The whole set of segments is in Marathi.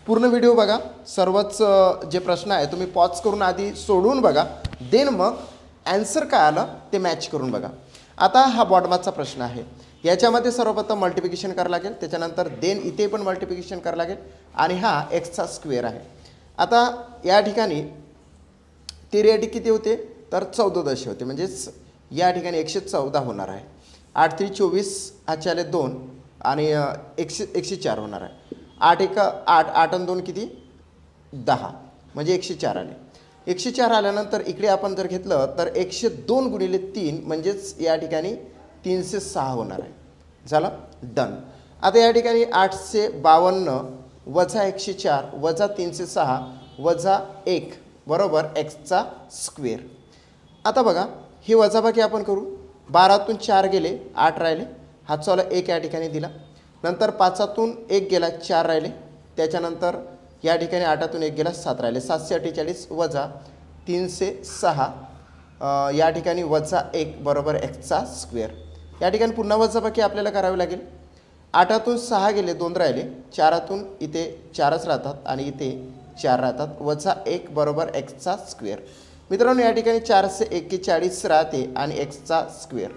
पूर्ण व्हिडिओ बघा, सर्वच जे प्रश्न आहे तुम्ही पॉज करून आधी सोडवून बघा, देन मग ॲन्सर काय आलं ते मॅच करून बघा. आता हा बॉटमाचा प्रश्न आहे. याच्यामध्ये सर्वप्रथम मल्टिप्लिकेशन करावं लागेल, त्याच्यानंतर देन इथे पण मल्टिप्लिकेशन करावं लागेल आणि हा एक्सचा स्क्वेअर आहे. आता या ठिकाणी तेरेआटी किती होते तर 14 होते, म्हणजेच या ठिकाणी 114 होणार आहे. 8 3 24 आले 2 आणि 104 होणार आहे. 8 1 8 8 आणि 2 किती 10, म्हणजे 104 आले. 104 आल्यानंतर इकडे आपण जर घेतलं तर 102 गुणिले 3 म्हणजेच या ठिकाणी 306 होणार आहे. झालं डन. आता या ठिकाणी 852 वजा 104 वजा 306 वजा 1 बरोबर एक्सचा स्क्वेअर. आता बघा ही वजाबाकी आपण करू. 12तून 4 गेले 8 राहिले, हातचाला 1 या ठिकाणी दिला. नंतर 5तून 1 गेला 4 राहिले, त्याच्यानंतर या ठिकाणी 8तून 1 गेला 7 राहिले. 748 वजा 306 या ठिकाणी वजा 1 बरोबर एक्सचा स्क्वेअर. या ठिकाणी पुन्हा वजाबाकी आपल्याला करावी लागेल. 8तून 6 गेले 2 राहिले, 4तून इथे 4च राहतात आणि इथे 4 राहतात, वजा 1 बरोबर एक्सचा स्क्वेअर. मित्रांनो या ठिकाणी 441 राहते आणि एक्सचा स्क्वेअर.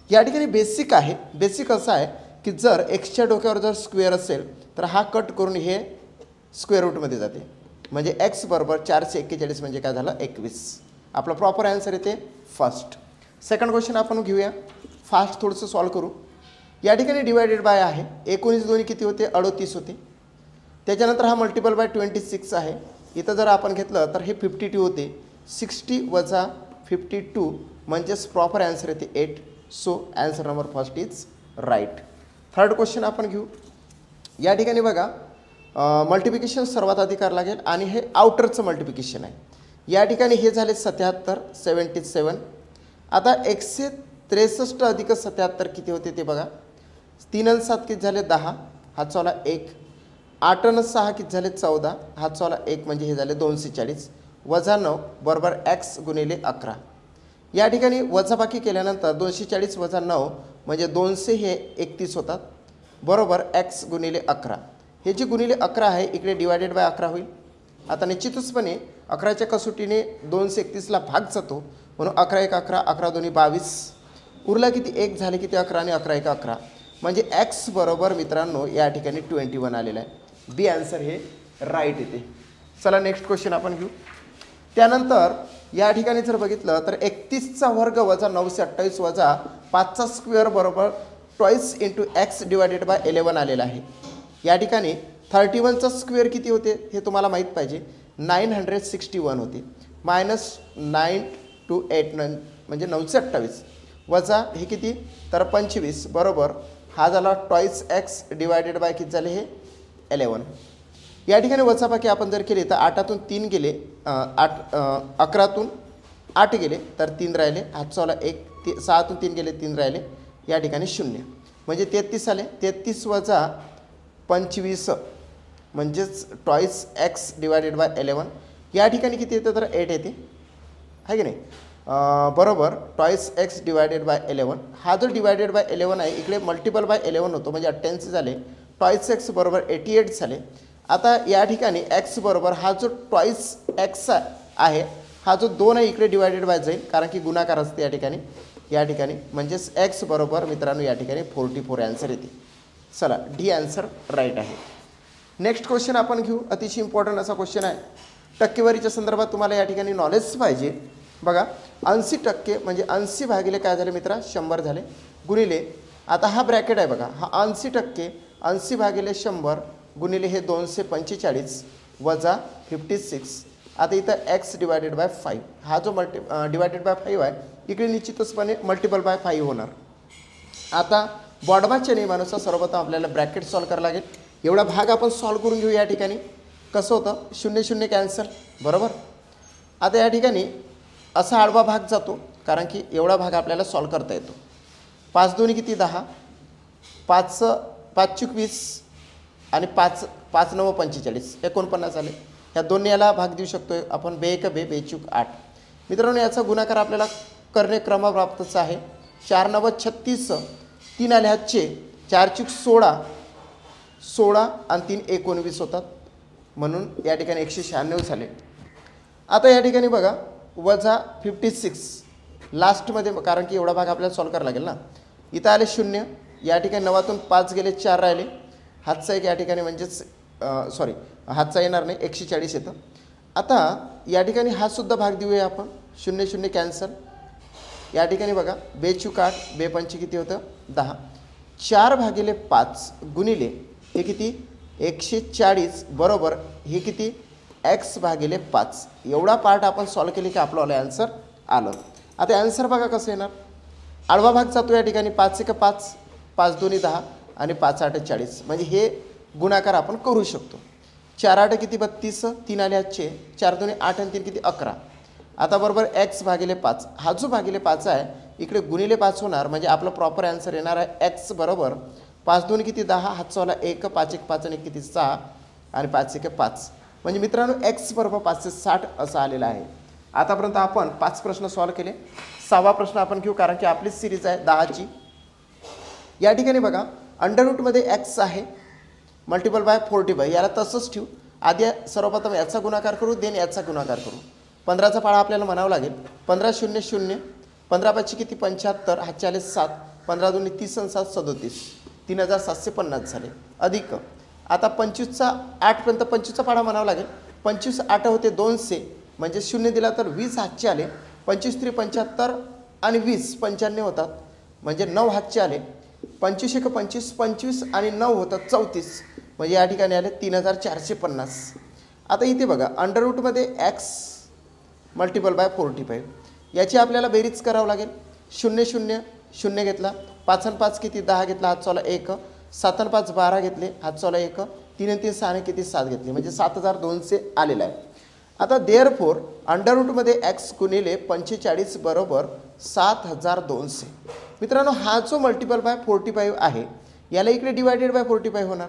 या ठिकाणी बेसिक आहे. बेसिक असं आहे की जर एक्सच्या डोक्यावर जर स्क्वेअर असेल तर हा कट करून हे स्क्वेअर रूटमध्ये जाते, म्हणजे एक्स बरोबर 441 म्हणजे काय झालं 21. आपला प्रॉपर आन्सर येते फर्स्ट. सेकंड क्वेश्चन आपण घेऊया, फास्ट थोडंसं सॉल्व करू. या ठिकाणी डिवायडेड बाय आहे. 19 दोन्ही किती होते 38 होते. त्याच्यानंतर हा मल्टिपल बाय 26 आहे. इथं जर आपण घेतलं तर हे 52 होते. 60 वजा 52 म्हणजेच प्रॉपर आन्सर येते 8. So answer number first is right. Third question आपण घेऊ. या ठिकाणी बघा मल्टिप्लिकेशन सर्वात आधी करावं लागेल आणि हे आउटरचं मल्टिप्लिकेशन आहे. या ठिकाणी हे झाले 77 77. आता 163 अधिक 77 किती होते ते बघा. 3 आणि 7 किती झाले 10, हातचाला 1. 8 आणि 6 किती झाले 14, हातचाला 1 म्हणजे हे झाले 240 वजा 9 बरोबर एक्स गुणिले 11. या ठिकाणी वजाबाकी केल्यानंतर 240 वजा 9 म्हणजे 200 हे 31 होतात बरोबर एक्स गुणिले 11. हे जे गुणिले 11 आहे इकडे डिवायडेड बाय 11 होईल. आता निश्चितचपणे 11च्या कसोटीने 231ला भाग जातो, म्हणून 11 1 11 11 2 22 उरला किती 1 झाले किती 11 आणि 11 1 11 म्हणजे एक्स बरोबर मित्रांनो या ठिकाणी 21 आलेला आहे. बी आन्सर हे राईट येते. चला नेक्स्ट क्वेश्चन आपण घेऊ. त्यानंतर या ठिकाणी जर बघितलं तर 31चा वर्ग वजा 928 वजा 5चा स्क्वेअर बरोबर twice into x divided by 11 आलेला आहे. या ठिकाणी 31चा स्क्वेअर किती होते हे तुम्हाला माहीत पाहिजे. 961 होते. -9 to 8 म्हणजे 928 वजा हे किती तर 25 बरोबर हा झाला ट्वाईस एक्स डिवायडेड बाय किती झाले हे 11. या ठिकाणी वजाबाकी आपण जर केली तर 8तून 3 गेले 11तून 8 गेले तर 3 राहिले, हातचाला 1. 6तून 3 गेले 3 राहिले, या ठिकाणी 0 म्हणजे 33 आले. 33 वजा 25 म्हणजेच ट्वाईस एक्स डिवायडेड बाय 11. या ठिकाणी किती येतं तर 8 येते आहे की नाही बरोबर ट्वाईस एक्स डिवायडेड बाय 11. हा जो डिवायडेड बाय 11 आहे इकडे मल्टिपल बाय 11 होतो म्हणजे 88 झाले. ट्वाईस एक्स बरोबर 88 झाले. आता या ठिकाणी एक्स बरोबर हा जो ट्वाईस एक्स आहे हा जो 2 आहे इकडे डिवायडेड बाय जाईल कारण की गुणाकार असते या ठिकाणी म्हणजेच एक्स बरोबर मित्रांनो या ठिकाणी 44 आन्सर येते. चला डी आन्सर राईट आहे. नेक्स्ट क्वेश्चन आपण घेऊ. अतिशय इम्पॉर्टंट असा क्वेश्चन आहे. टक्केवारीच्या संदर्भात तुम्हाला या ठिकाणी नॉलेज पाहिजे. बघा 80% म्हणजे 80 भागिले काय झाले मित्रा 100 झाले गुणिले आता हा ब्रॅकेट आहे बघा हा 80% 80 भागिले 100 गुणिले हे 245 वजा 56. आता इथं एक्स डिवायडेड बाय 5 हा जो डिवायडेड बाय 5 आहे इकडे निश्चितचपणे मल्टिपल बाय 5 होणार. आता बॉडमाच्या नियमानुसार सर्वप्रथम आपल्याला ब्रॅकेट सॉल्व करावं लागेल. एवढा भाग आपण सॉल्व करून घेऊ. या ठिकाणी कसं होतं 0 0 कॅन्सल बरोबर. आता या ठिकाणी असा आडवा भाग जातो कारण की एवढा भाग आपल्याला सॉल्व करता येतो. 5 2 किती 10, 5 5 20 आणि 5 5 9 45 49 आले. ह्या दोन्ही याला भाग देऊ शकतो आपण. 2 1 2 2 चूक 8. मित्रांनो याचा गुणाकार आपल्याला करणे क्रमप्राप्तच आहे. 4 9 36 3 आले हातचे 4 चूक 16 16 आणि 3 19 होतात म्हणून या ठिकाणी 196 झाले. आता या ठिकाणी बघा वजा 56 लास्टमध्ये, कारण की एवढा भाग आपल्याला सॉल्व करावा लागेल ना. इथं आले 0, या ठिकाणी 9तून 5 गेले 4 राहिले. हातचा एक या ठिकाणी म्हणजेच सॉरी हातचा येणार नाही, 140 येतं. आता या ठिकाणी हा सुद्धा भाग देऊया आपण. 0 0 कॅन्सल. या ठिकाणी बघा 2 चूक 8, 2 पंचे किती होतं 10. 4/5 गुणिले हे किती 140 बरोबर हे किती x/5. एवढा पार्ट आपण सॉल्व केले की आपलं आन्सर आलं. आता आन्सर बघा कसं येणार. आडवा भाग जातो या ठिकाणी 5 1 5, 5 2 10 आणि 5 8 40. म्हणजे हे गुणाकार आपण करू शकतो. 4 8 किती 32, 3 आले आजचे, 4 2 8 आणि 3 किती 11. आता बरोबर x/5. हा जो भागिले 5 आहे इकडे गुणिले 5 होणार, म्हणजे आपलं प्रॉपर आन्सर येणार आहे x बरोबर 5 2 किती 10, हातचा वाला 1, 5 1 5 आणि किती 6 आणि 5 1 5. म्हणजे मित्रांनो x बरोबर 560 असं आलेलं आहे. आतापर्यंत आपण 5 प्रश्न सॉल्व केले. 6वा प्रश्न आपण घेऊ, कारण की आपली सिरीज आहे 10ची. या ठिकाणी बघा अंडररूटमध्ये x आहे मल्टिपल बाय 40 याला तसंच ठेवू. आधी सर्वप्रथम याचा गुणाकार करू, देन याचा गुणाकार करू. 15चा पाढा आपल्याला म्हणावं लागेल. 15 0 0, 15 5 किती 75, हातचे आले 7, 15 2 30 आणि 7 37, 3750 झाले. अधिक आता 25चा 8 पर्यंत 25चा पाढा म्हणावा लागेल. 25 8 होते 200, म्हणजे 0 दिला तर 20 हातचे आले. 25 3 75 आणि 20 95 होतात, म्हणजे 9 हातचे आले. 25 1 25, 25 आणि 9 होतात 34, म्हणजे या ठिकाणी आले 3450. आता इथे बघा अंडररूटमध्ये x मल्टिपल बाय 45 याची आपल्याला बेरीज करावं लागेल. 0 0 0 घेतला, 5 आणि 5 किती 10 घेतला, हातचाला 1, 7 आणि 5 12 घेतले, हातचाला 1, 3 आणि 3 6 आणि किती 7 घेतले, म्हणजे 7200 आलेला आहे. आता देअरफोर अंडररूटमध्ये x गुणिले 45 बरोबर 7200. मित्रांनो हा जो मल्टिपल बाय 45 आहे याला इकडे डिवायडेड बाय 45 होणार.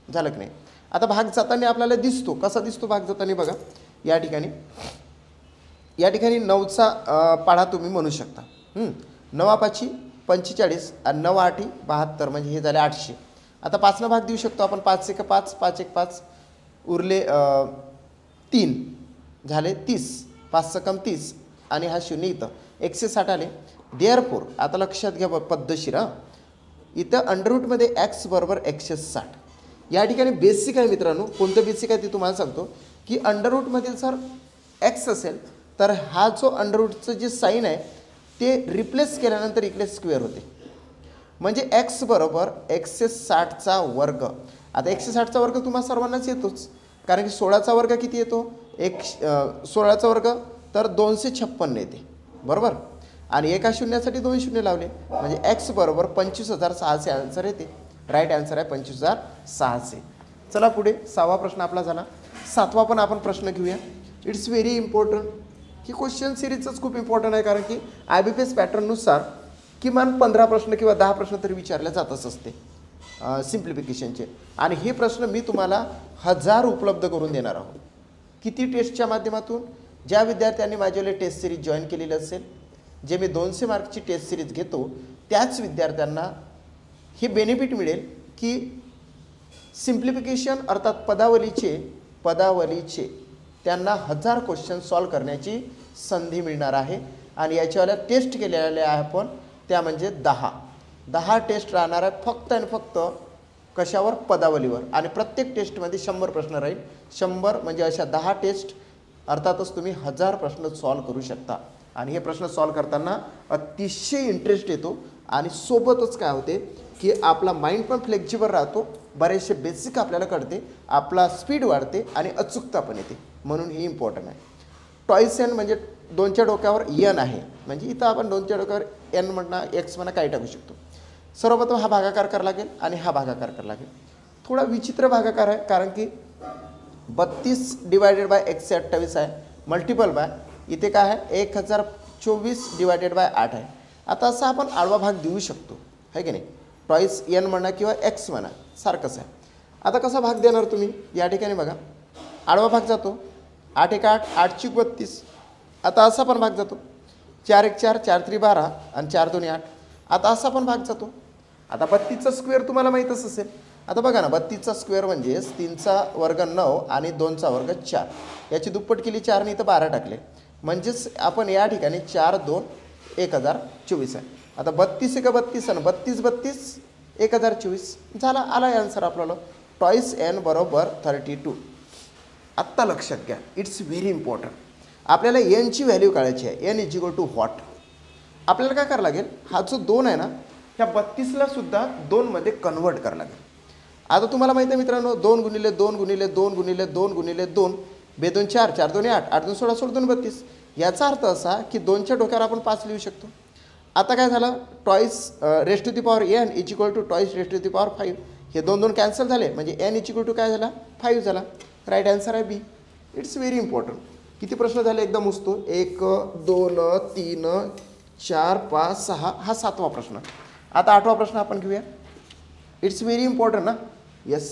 झालं की नाही. आता भाग जाताना आपल्याला दिसतो, कसा दिसतो भाग जाताना बघा. या ठिकाणी 9चा पाढा तुम्ही म्हणू शकता. 9 5 45 आणि 9 8 72, म्हणजे हे झाले 800. आता 5 भाग देऊ शकतो आपण. 5 1 5, 5 1 5 उरले 3 झाले 30, 5 कम 30 आणि हा 0 इथं 160 आले. देअरफोर आता लक्षात घ्या पद्धतशीर. इथं अंडररूटमध्ये x बरोबर 160. या ठिकाणी बेसिक आहे मित्रांनो. कोणतं बेसिक आहे ते तुम्हाला सांगतो की अंडररूटमध्ये जर x असेल तर हा जो अंडररूटचं जे साईन आहे ते रिप्लेस केल्यानंतर इकडे स्क्वेअर होते, म्हणजे x बरोबर 160चा वर्ग. आता 160चा वर्ग तुम्हाला सर्वांनाच येतोच, कारण की 16चा वर्ग किती येतो 16चा वर्ग तर 256 येते बरोबर. आणि एका शून्यासाठी 2 शून्य लावले, म्हणजे x बरोबर 25600 आन्सर येते. राईट आन्सर आहे 25600. चला पुढे 6वा प्रश्न आपला झाला. 7वा पण आपण प्रश्न घेऊया. इट्स व्हेरी इम्पॉर्टंट की क्वेश्चन सिरीजच खूप इम्पॉर्टंट आहे, कारण की IBPS पॅटर्ननुसार किमान 15 प्रश्न किंवा 10 प्रश्न तरी विचारले जातच असते सिम्प्लिफिकेशनचे. आणि हे प्रश्न मी तुम्हाला 1000 उपलब्ध करून देणार आहोत. किती टेस्टच्या माध्यमातून? ज्या विद्यार्थ्यांनी माझ्यावाले टेस्ट सिरीज जॉईन केलेली असेल, जे मी 200 मार्कची टेस्ट सिरीज घेतो, त्याच विद्यार्थ्यांना हे बेनिफिट मिळेल की सिम्प्लिफिकेशन अर्थात पदावलीचे त्यांना 1000 क्वेश्चन सॉल्व करण्याची संधी मिळणार आहे. आणि याच्यावाल्या टेस्ट केलेल्या आहे आपण, त्या म्हणजे 10 टेस्ट राहणार आहे फक्त आणि फक्त कशावर? पदावलीवर. आणि प्रत्येक टेस्टमध्ये 100 प्रश्न राहील. 100 म्हणजे अशा 10 टेस्ट अर्थातच तुम्ही 1000 प्रश्न सॉल्व करू शकता. आणि हे प्रश्न सॉल्व करताना अतिशय इंटरेस्ट येतो आणि सोबतच काय होते की आपला माइंड पण फ्लेक्झिबल राहतो, बरेचसे बेसिक आपल्याला कळते, आपला स्पीड वाढते आणि अचूकता पण येते. म्हणून हे इम्पॉर्टंट आहे. टॉईस एन म्हणजे 2च्या डोक्यावर n आहे, म्हणजे इथं आपण 2च्या डोक्यावर n म्हणा x म्हणा काही टाकू शकतो. सर्वप्रथम हा भागाकार करावा लागेल आणि हा भागाकार करावा लागेल. थोडा विचित्र भागाकार आहे, कारण की 32 डिवायडेड बाय 128 आहे, मल्टिपल बाय इथे काय आहे 1024 डिवायडेड बाय 8 आहे. आता असा आपण आडवा भाग देऊ शकतो है की नाही. टॉईस n म्हणा किंवा x म्हणा सारखंच आहे. आता कसा भाग देणार तुम्ही? या ठिकाणी बघा आडवा भाग जातो 8 1 8, 8 चूक 32. आता असा पण भाग जातो 4 1 4, 4 3 12 आणि 4 2 8. आता असा पण भाग जातो. आता 32चा स्क्वेअर तुम्हाला माहीतच असेल, आता बघा ना 32चा स्क्वेअर म्हणजेच 3चा वर्ग 9 आणि 2चा वर्ग 4. याची दुप्पट केली 4ने इथं 12 टाकले. म्हणजेच आपण या ठिकाणी 4 2 1024 आहे. आता 32 एक 32 आणि 32 32 1024 झाला. आला आन्सर आपल्याला. टॉईस एन बरोबर 32. आत्ता लक्षात घ्या, इट्स व्हेरी इम्पॉर्टंट. आपल्याला एनची व्हॅल्यू काढायची आहे. N is equal to what. आपल्याला काय करावं लागेल, हा जो 2 आहे ना ह्या 32ला सुद्धा 2मध्ये कन्वर्ट करावं लागेल. आता तुम्हाला माहिती आहे मित्रांनो, 2 गुणिले 2 गुणिले 2 गुणिले 2 गुणिले 2 2 4 4 2 8 8 2 16 16 2 32. याचा अर्थ असा की 2च्या डोक्यावर आपण 5 लिहू शकतो. आता काय झालं, twice raise to the power N is equal to twice raise to the power 5. हे 2 2 कॅन्सल झाले म्हणजे एन इज इक्वल टू काय झाला 5 झाला. राईट आन्सर आहे बी. It's very important. किती प्रश्न झाले एकदम मोजतो. 1 2 3 4 5 6 हा 7वा प्रश्न. आता 8वा प्रश्न आपण घेऊया. इट्स व्हेरी इम्पॉर्टंट ना. येस.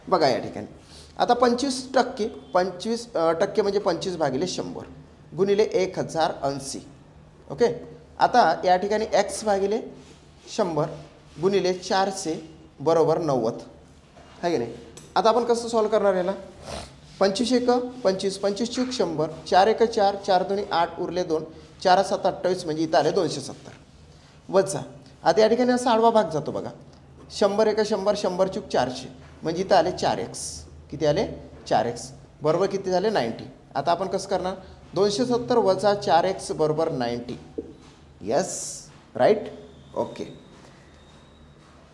बघा या ठिकाणी आता 25% 25% म्हणजे 25 भागिले 100 गुणिले 1080. ओके. आता या ठिकाणी x भागिले 100 गुणिले 400 बरोबर 90 आहे की नाही. आता आपण कसं सॉल्व करणार याला. 25 1 25 25 चूक 100 4 1 4 4 2 8 उरले 2 4 7 28 म्हणजे इथं आले 270 वजा. आता या ठिकाणी असा आडवा भाग जातो बघा. 100 1 100 100 चूक 400 म्हणजे इथं आले 4x. किती आले 4x बरोबर किती झाले 90. आता आपण कसं करणार 270 वजा 4x बरोबर 90. Yes right. ओके.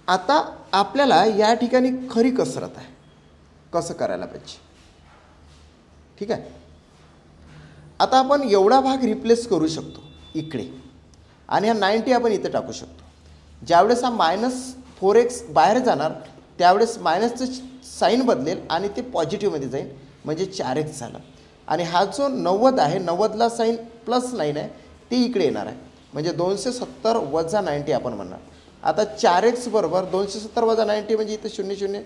आता आपल्याला या ठिकाणी खरी कसरत आहे कसं करायला पाहिजे. ठीक आहे. आता आपण एवढा भाग रिप्लेस करू शकतो इकडे आणि हा 90 आपण इथे टाकू शकतो. ज्यावेळेस हा -4x बाहेर जाणार त्यावेळेस मायनसचं साईन बदलेल आणि ते पॉझिटिव्हमध्ये जाईल म्हणजे 4x झालं. आणि हा जो 90 आहे 90ला साईन +9 आहे ते इकडे येणार आहे म्हणजे 270 वजा 90 आपण म्हणणार. आता 4x बरोबर 270 वजा 90 म्हणजे इथं 0 0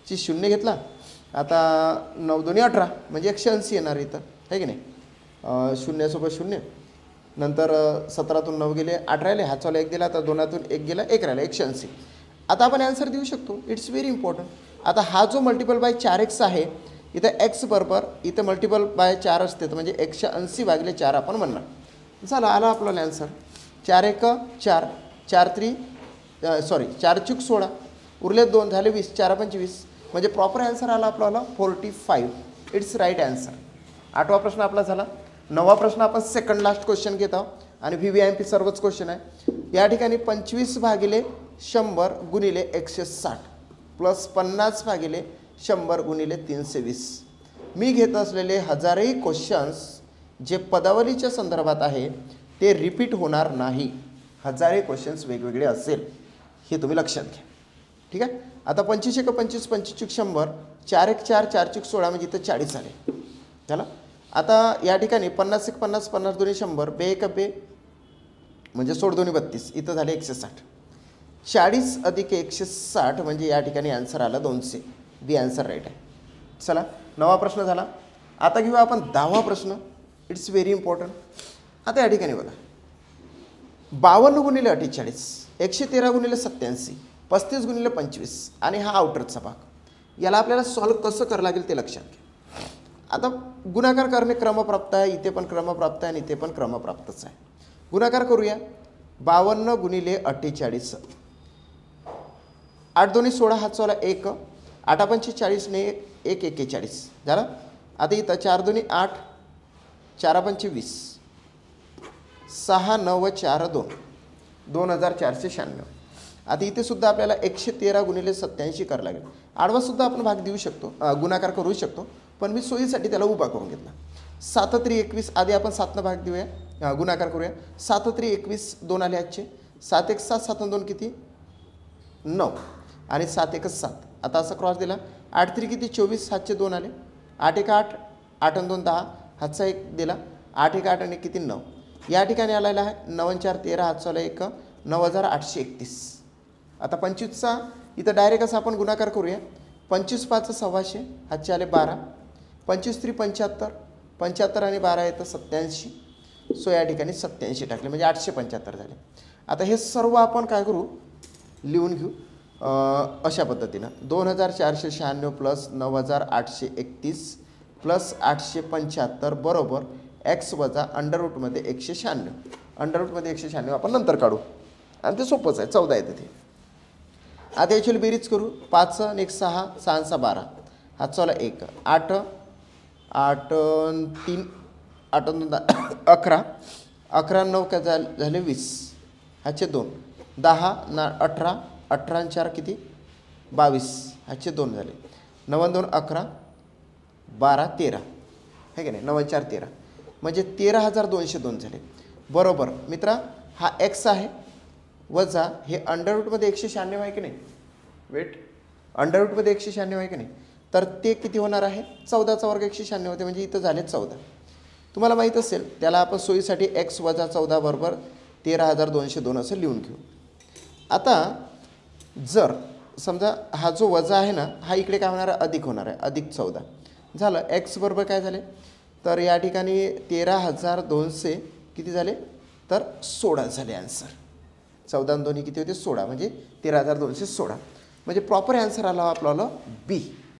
ची 0 घेतला. आता 9 2 18 म्हणजे 180 येणार इथं आहे की नाही. 0 सोबत 0 नंतर 17तून 9 गेले 8 राहिले. हातचाला 1 दिला. आता 2तून 1 गेला 1 राहिला 180. आता आपण ॲन्सर देऊ शकतो. It's very important. आता हा जो मल्टिपल बाय 4x आहे इथं x बरोबर इथं मल्टिपल बाय 4 असते तर म्हणजे 180 भागिले 4 आपण म्हणणार. झालं आला आपल्याला ॲन्सर. 4 1 4 4 3 4 चूक 16 उरले 2 झाले 20 4 25 म्हणजे प्रॉपर ॲन्सर आला आपल्याला 45. It's right answer. 8वा प्रश्न आपला झाला. 9वा प्रश्न आपण सेकंड लास्ट क्वेश्चन घेत आहोत आणि VVIMP सर्वच क्वेश्चन आहे. या ठिकाणी 25 भागिले 100 गुणिले 160 प्लस 50 भागिले 100 गुणिले 320. मी घेत असलेले हजारोही क्वेश्चन्स जे पदावलीच्या संदर्भात आहे ते रिपीट होणार नाही. हजारे क्वेश्चन्स वेगवेगळे असेल हे तुम्ही लक्षात घ्या. ठीक आहे. आता 25 1 25 25 चूक 100 4 1 4 4 चूक 16 म्हणजे इथं 40 आले. चला आता या ठिकाणी 50 1 50 50 2 100 बे 1 बे म्हणजे 16 2 32 इथं झाले 160. 40 अधिक 160 म्हणजे या ठिकाणी आन्सर आला 200. बी आन्सर राईट आहे. चला 9वा प्रश्न झाला. आता घेऊ आपण 10वा प्रश्न. It's very important. आता या ठिकाणी बघा 52 गुणिले 48 113 गुणिले 87 35 गुणिले 25 आणि हा आउटरचा भाग. याला आपल्याला सॉल्व कसं करावं लागेल ते लक्षात घ्या. आता गुणाकार करणे क्रमप्राप्त आहे. इथे पण क्रमप्राप्त आहे आणि इथे पण क्रमप्राप्तच आहे. गुणाकार करूया. 52 गुणिले 48 8 2 16 हात चौला 1 8 5 40 ने 1 41 झालं. आता इथं 4 2 8 4 5 20 6 9 4 2 2496. आता इथे सुद्धा आपल्याला 113 गुणिले 87 करावं लागेल. आडवा सुद्धा आपण भाग देऊ शकतो गुणाकार करू शकतो पण मी सोयीसाठी त्याला उभा करून घेतला. 7 3 21 आधी आपण 7 भाग देऊया गुणाकार करूया. 7 3 21 2 आले आजचे 7 1 7 7 2 किती 9 आणि 7 1 7. आता असा क्रॉस दिला 8 3 किती 24 7चे 2 आले 8 1 8 8 2 10 हातचा 1 दिला 8 1 8 आणि किती 9. या ठिकाणी आलेला आहे 9 4 13 हातचाला 1 9831. आता 25चा इथं डायरेक्ट असं आपण गुणाकार करूया. 25 5 600 हातचे आले 12 25 3 75 75 आणि 12 येतं 87. सो या ठिकाणी 87 टाकले म्हणजे 875 झाले. आता हे सर्व आपण काय करू लिहून घेऊ. अशा पद्धतीनं 2496 प्लस 9831 प्लस 875 बरोबर एक्स वजा अंडररूटमध्ये 196. अंडररूटमध्ये 196 आपण नंतर काढू आणि ते सोपंच आहे, 14 येते ते. आता याची बेरीज करू. 5 आणि 1 6, 6 6 12, हा चला 1 8 8 3 8 2 11, 11 9 काय झाले 20, ह्याचे 2 10 18, 18 4 किती 22, ह्याचे 2 झाले 9 2 11 12 13, है की नाही 9 4 13, म्हणजे 13,202 झाले. बरोबर मित्रा, हा एक्स आहे वजा हे अंडररूटमध्ये 196 आहे की नाही, वेट अंडररूटमध्ये 196 आहे की नाही, तर ते किती होणार आहे 14चा वर्ग 196 होते, म्हणजे इथं झाले 14. तुम्हाला माहीत असेल त्याला आपण सोयीसाठी एक्स वजा 14 बरोबर 13,202 असं लिहून घेऊ. आता जर समजा हा जो वजा आहे ना, हा इकडे काय होणार आहे अधिक होणार आहे, अधिक 14 झालं. एक्स बरोबर काय झाले, तर या ठिकाणी 13,200 किती झाले, तर 16 झाले आन्सर. 14 आणि 2 किती होते 16, म्हणजे 13,216, म्हणजे प्रॉपर आन्सर आला आपल्याला बी.